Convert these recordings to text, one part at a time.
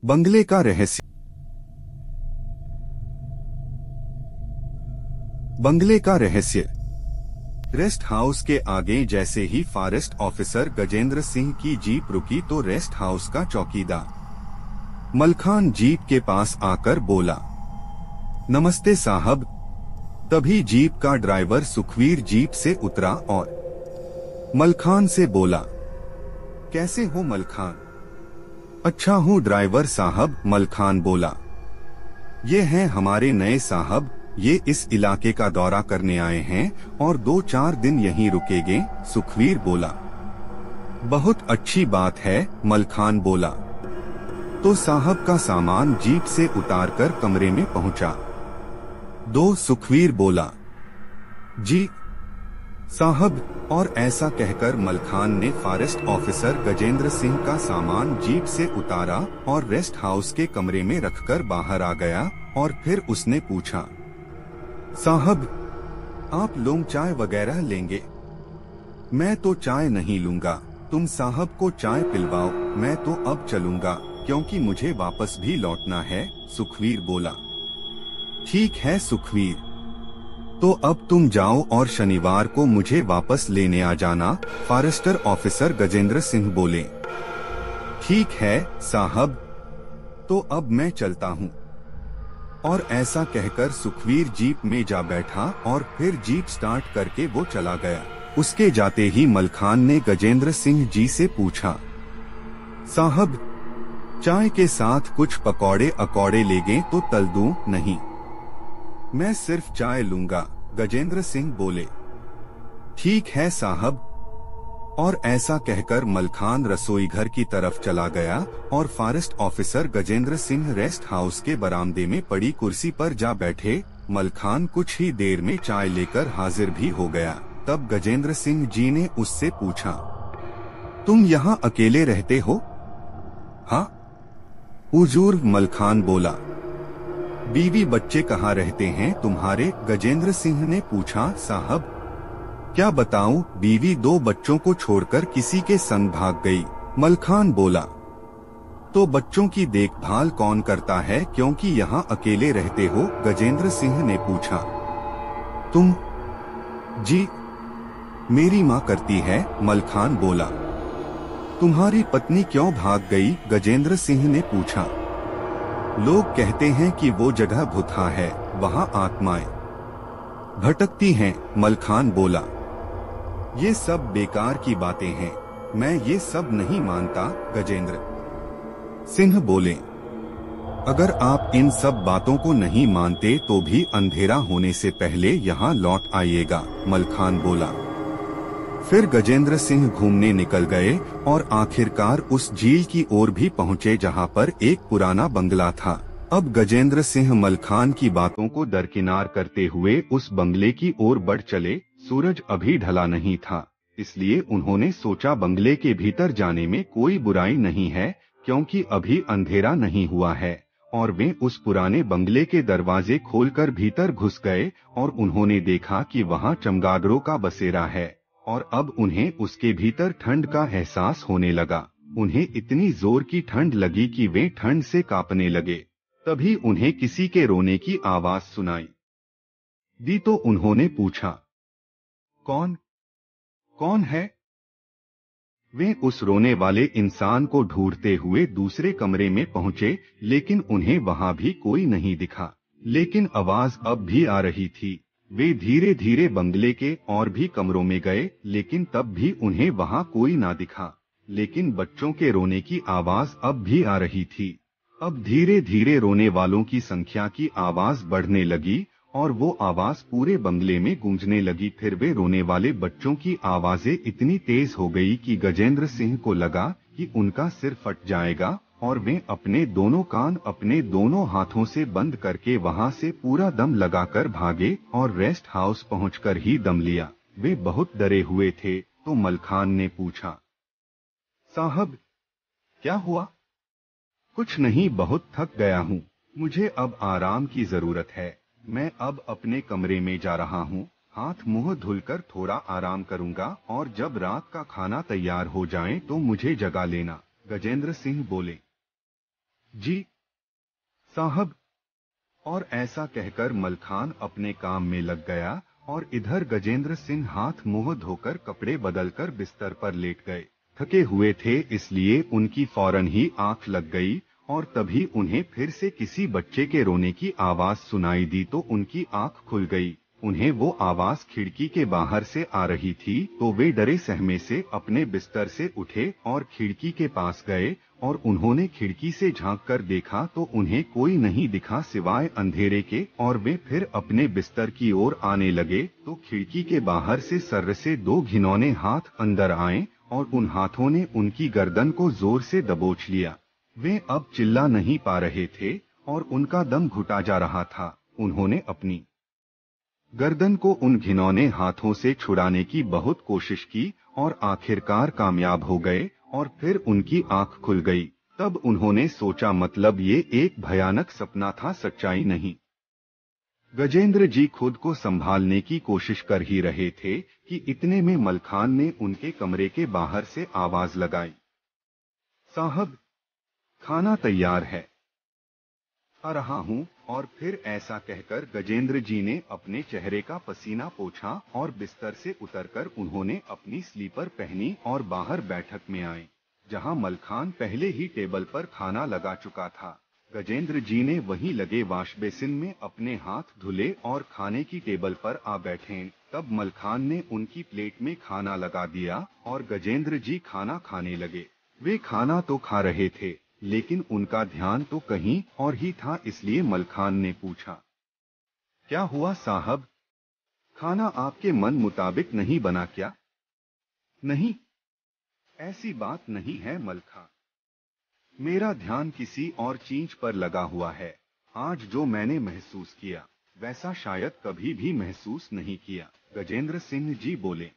बंगले का रहस्य। बंगले का रहस्य। रेस्ट हाउस के आगे जैसे ही फॉरेस्ट ऑफिसर गजेंद्र सिंह की जीप रुकी तो रेस्ट हाउस का चौकीदार मलखान जीप के पास आकर बोला, नमस्ते साहब। तभी जीप का ड्राइवर सुखवीर जीप से उतरा और मलखान से बोला, कैसे हो मलखान? अच्छा हूँ ड्राइवर साहब, मलखान बोला। ये हैं हमारे नए साहब, ये इस इलाके का दौरा करने आए हैं और 2-4 दिन यहीं रुकेंगे, सुखवीर बोला। बहुत अच्छी बात है, मलखान बोला। तो साहब का सामान जीप से उतारकर कमरे में पहुंचा। दो, सुखवीर बोला। जी साहब। और ऐसा कहकर मलखान ने फॉरेस्ट ऑफिसर गजेंद्र सिंह का सामान जीप से उतारा और रेस्ट हाउस के कमरे में रखकर बाहर आ गया और फिर उसने पूछा, साहब आप लोग चाय वगैरह लेंगे? मैं तो चाय नहीं लूंगा, तुम साहब को चाय पिलवाओ, मैं तो अब चलूंगा क्योंकि मुझे वापस भी लौटना है, सुखवीर बोला। ठीक है सुखवीर, तो अब तुम जाओ और शनिवार को मुझे वापस लेने आ जाना, फॉरेस्टर ऑफिसर गजेंद्र सिंह बोले। ठीक है साहब, तो अब मैं चलता हूँ। और ऐसा कहकर सुखवीर जीप में जा बैठा और फिर जीप स्टार्ट करके वो चला गया। उसके जाते ही मलखान ने गजेंद्र सिंह जी से पूछा, साहब चाय के साथ कुछ पकौड़े अकौड़े लेंगे तो तल दूं? नहीं, मैं सिर्फ चाय लूंगा, गजेंद्र सिंह बोले। ठीक है साहब। और ऐसा कहकर मलखान रसोई घर की तरफ चला गया और forest officer Gajendra Singh rest house के बरामदे में पड़ी कुर्सी पर जा बैठे। मलखान कुछ ही देर में चाय लेकर हाजिर भी हो गया। तब गजेंद्र सिंह जी ने उससे पूछा, तुम यहाँ अकेले रहते हो? हाँ हुजूर, मलखान बोला। बीवी बच्चे कहाँ रहते हैं तुम्हारे? गजेंद्र सिंह ने पूछा। साहब क्या बताऊं, बीवी 2 बच्चों को छोड़कर किसी के संग भाग गई, मलखान बोला। तो बच्चों की देखभाल कौन करता है क्योंकि यहाँ अकेले रहते हो? गजेंद्र सिंह ने पूछा। तुम? जी मेरी माँ करती है, मलखान बोला। तुम्हारी पत्नी क्यों भाग गई? गजेंद्र सिंह ने पूछा। लोग कहते हैं कि वो जगह भूथा है, वहाँ आत्माएं भटकती हैं, मलखान बोला। ये सब बेकार की बातें हैं, मैं ये सब नहीं मानता, गजेंद्र सिंह बोले। अगर आप इन सब बातों को नहीं मानते तो भी अंधेरा होने से पहले यहाँ लौट आइएगा, मलखान बोला। फिर गजेंद्र सिंह घूमने निकल गए और आखिरकार उस झील की ओर भी पहुँचे जहाँ पर एक पुराना बंगला था। अब गजेंद्र सिंह मलखान की बातों को दरकिनार करते हुए उस बंगले की ओर बढ़ चले। सूरज अभी ढला नहीं था, इसलिए उन्होंने सोचा बंगले के भीतर जाने में कोई बुराई नहीं है क्योंकि अभी अंधेरा नहीं हुआ है। और वे उस पुराने बंगले के दरवाजे खोलकर भीतर घुस गए और उन्होंने देखा कि वहाँ चमगादड़ों का बसेरा है और अब उन्हें उसके भीतर ठंड का एहसास होने लगा। उन्हें इतनी जोर की ठंड लगी कि वे ठंड से कांपने लगे। तभी उन्हें किसी के रोने की आवाज सुनाई दी तो उन्होंने पूछा, कौन कौन है? वे उस रोने वाले इंसान को ढूंढते हुए दूसरे कमरे में पहुंचे, लेकिन उन्हें वहां भी कोई नहीं दिखा। लेकिन आवाज अब भी आ रही थी। वे धीरे धीरे बंगले के और भी कमरों में गए, लेकिन तब भी उन्हें वहां कोई ना दिखा। लेकिन बच्चों के रोने की आवाज अब भी आ रही थी। अब धीरे धीरे रोने वालों की संख्या की आवाज बढ़ने लगी और वो आवाज पूरे बंगले में गूंजने लगी। फिर वे रोने वाले बच्चों की आवाजें इतनी तेज हो गई कि गजेंद्र सिंह को लगा कि उनका सिर फट जाएगा और वे अपने दोनों कान अपने दोनों हाथों से बंद करके वहां से पूरा दम लगाकर भागे और रेस्ट हाउस पहुंचकर ही दम लिया। वे बहुत डरे हुए थे। तो मलखान ने पूछा, साहब क्या हुआ? कुछ नहीं, बहुत थक गया हूँ, मुझे अब आराम की जरूरत है। मैं अब अपने कमरे में जा रहा हूँ, हाथ मुंह धुलकर थोड़ा आराम करूंगा और जब रात का खाना तैयार हो जाए तो मुझे जगा लेना, गजेंद्र सिंह बोले। जी साहब। और ऐसा कहकर मलखान अपने काम में लग गया और इधर गजेंद्र सिंह हाथ मुंह धोकर कपड़े बदलकर बिस्तर पर लेट गए। थके हुए थे इसलिए उनकी फौरन ही आंख लग गई और तभी उन्हें फिर से किसी बच्चे के रोने की आवाज सुनाई दी तो उनकी आंख खुल गई। उन्हें वो आवाज खिड़की के बाहर से आ रही थी तो वे डरे सहमे से अपने बिस्तर से उठे और खिड़की के पास गए और उन्होंने खिड़की से झांककर देखा तो उन्हें कोई नहीं दिखा सिवाय अंधेरे के और वे फिर अपने बिस्तर की ओर आने लगे तो खिड़की के बाहर से सर्र से दो घिनौने हाथ अंदर आए और उन हाथों ने उनकी गर्दन को जोर से दबोच लिया। वे अब चिल्ला नहीं पा रहे थे और उनका दम घुटा जा रहा था। उन्होंने अपनी गर्दन को उन घिनौने हाथों से छुड़ाने की बहुत कोशिश की और आखिरकार कामयाब हो गए और फिर उनकी आंख खुल गई। तब उन्होंने सोचा मतलब ये एक भयानक सपना था, सच्चाई नहीं। गजेंद्र जी खुद को संभालने की कोशिश कर ही रहे थे कि इतने में मलखान ने उनके कमरे के बाहर से आवाज लगाई, साहब खाना तैयार है, आ रहा हूँ। और फिर ऐसा कहकर गजेंद्र जी ने अपने चेहरे का पसीना पोंछा और बिस्तर से उतरकर उन्होंने अपनी स्लीपर पहनी और बाहर बैठक में आए, जहाँ मलखान पहले ही टेबल पर खाना लगा चुका था। गजेंद्र जी ने वहीं लगे वॉश बेसिन में अपने हाथ धुले और खाने की टेबल पर आ बैठे। तब मलखान ने उनकी प्लेट में खाना लगा दिया और गजेंद्र जी खाना खाने लगे। वे खाना तो खा रहे थे लेकिन उनका ध्यान तो कहीं और ही था, इसलिए मलखान ने पूछा, क्या हुआ साहब, खाना आपके मन मुताबिक नहीं बना क्या? नहीं, ऐसी बात नहीं है मलखान, मेरा ध्यान किसी और चीज पर लगा हुआ है। आज जो मैंने महसूस किया वैसा शायद कभी भी महसूस नहीं किया। गजेंद्र सिंह जी बोले,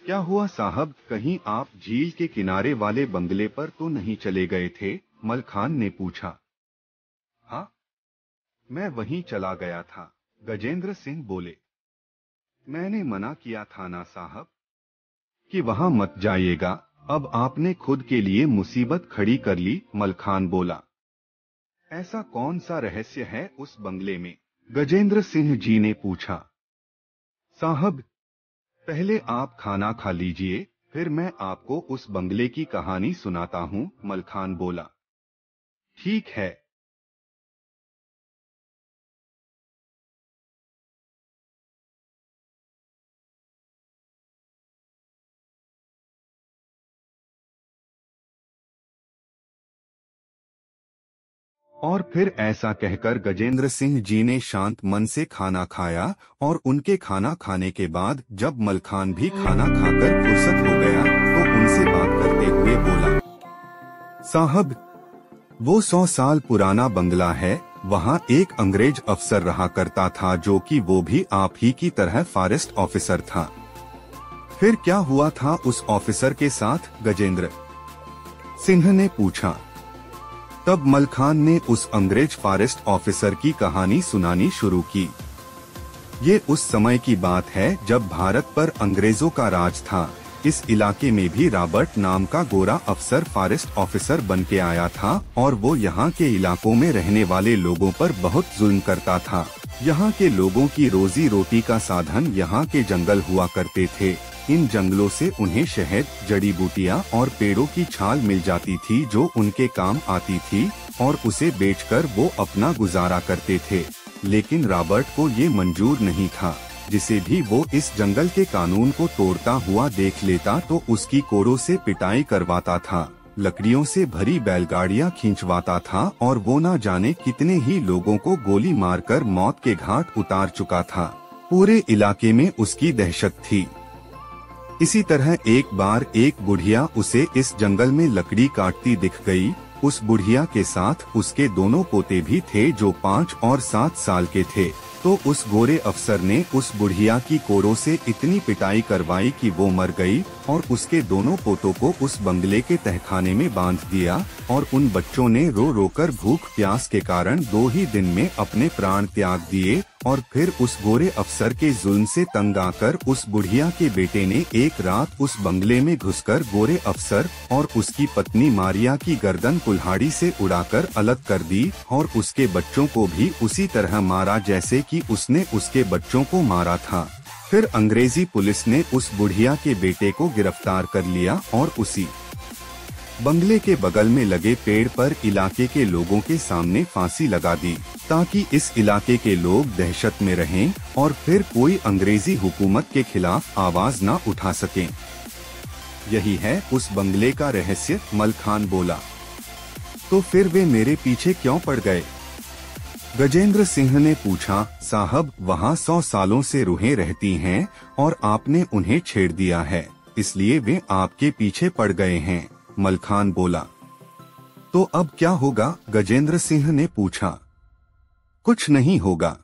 क्या हुआ साहब, कहीं आप झील के किनारे वाले बंगले पर तो नहीं चले गए थे? मलखान ने पूछा। हाँ, मैं वहीं चला गया था, गजेंद्र सिंह बोले। मैंने मना किया था ना साहब कि वहां मत जाइएगा, अब आपने खुद के लिए मुसीबत खड़ी कर ली, मलखान बोला। ऐसा कौन सा रहस्य है उस बंगले में? गजेंद्र सिंह जी ने पूछा। साहब पहले आप खाना खा लीजिए, फिर मैं आपको उस बंगले की कहानी सुनाता हूँ, मलखान बोला। ठीक है। और फिर ऐसा कहकर गजेंद्र सिंह जी ने शांत मन से खाना खाया और उनके खाना खाने के बाद जब मलखान भी खाना खाकर फुर्सत हो गया तो उनसे बात करते हुए बोला, साहब वो 100 साल पुराना बंगला है, वहाँ एक अंग्रेज अफसर रहा करता था जो कि वो भी आप ही की तरह फॉरेस्ट ऑफिसर था। फिर क्या हुआ था उस ऑफिसर के साथ? गजेंद्र सिंह ने पूछा। तब मलखान ने उस अंग्रेज फॉरेस्ट ऑफिसर की कहानी सुनानी शुरू की। ये उस समय की बात है जब भारत पर अंग्रेजों का राज था। इस इलाके में भी रॉबर्ट नाम का गोरा अफसर फॉरेस्ट ऑफिसर बन के आया था और वो यहाँ के इलाकों में रहने वाले लोगों पर बहुत जुल्म करता था। यहाँ के लोगों की रोजी रोटी का साधन यहाँ के जंगल हुआ करते थे। इन जंगलों से उन्हें शहद, जड़ी बूटियाँ और पेड़ों की छाल मिल जाती थी जो उनके काम आती थी और उसे बेचकर वो अपना गुजारा करते थे। लेकिन रॉबर्ट को ये मंजूर नहीं था। जिसे भी वो इस जंगल के कानून को तोड़ता हुआ देख लेता तो उसकी कोड़ों से पिटाई करवाता था, लकड़ियों से भरी बैलगाड़ियां खींचवाता था और वो ना जाने कितने ही लोगों को गोली मारकर मौत के घाट उतार चुका था। पूरे इलाके में उसकी दहशत थी। इसी तरह एक बार एक बुढ़िया उसे इस जंगल में लकड़ी काटती दिख गई। उस बुढ़िया के साथ उसके दोनों पोते भी थे जो 5 और 7 साल के थे। तो उस गोरे अफसर ने उस बुढ़िया की कोड़ों से इतनी पिटाई करवाई कि वो मर गई और उसके दोनों पोतों को उस बंगले के तहखाने में बांध दिया और उन बच्चों ने रो रो कर भूख प्यास के कारण 2 ही दिन में अपने प्राण त्याग दिए। और फिर उस गोरे अफसर के जुल्म से तंग आकर उस बुढ़िया के बेटे ने एक रात उस बंगले में घुसकर गोरे अफसर और उसकी पत्नी मारिया की गर्दन कुल्हाड़ी से उड़ाकर अलग कर दी और उसके बच्चों को भी उसी तरह मारा जैसे कि उसने उसके बच्चों को मारा था। फिर अंग्रेजी पुलिस ने उस बुढ़िया के बेटे को गिरफ्तार कर लिया और उसी बंगले के बगल में लगे पेड़ पर इलाके के लोगों के सामने फांसी लगा दी, ताकि इस इलाके के लोग दहशत में रहें और फिर कोई अंग्रेजी हुकूमत के खिलाफ आवाज न उठा सकें। यही है उस बंगले का रहस्य, मलखान बोला। तो फिर वे मेरे पीछे क्यों पड़ गए? गजेंद्र सिंह ने पूछा। साहब, वहाँ 100 सालों से रूहें रहती हैं और आपने उन्हें छेड़ दिया है, इसलिए वे आपके पीछे पड़ गए हैं, मलखान बोला। तो अब क्या होगा? गजेंद्र सिंह ने पूछा। कुछ नहीं होगा,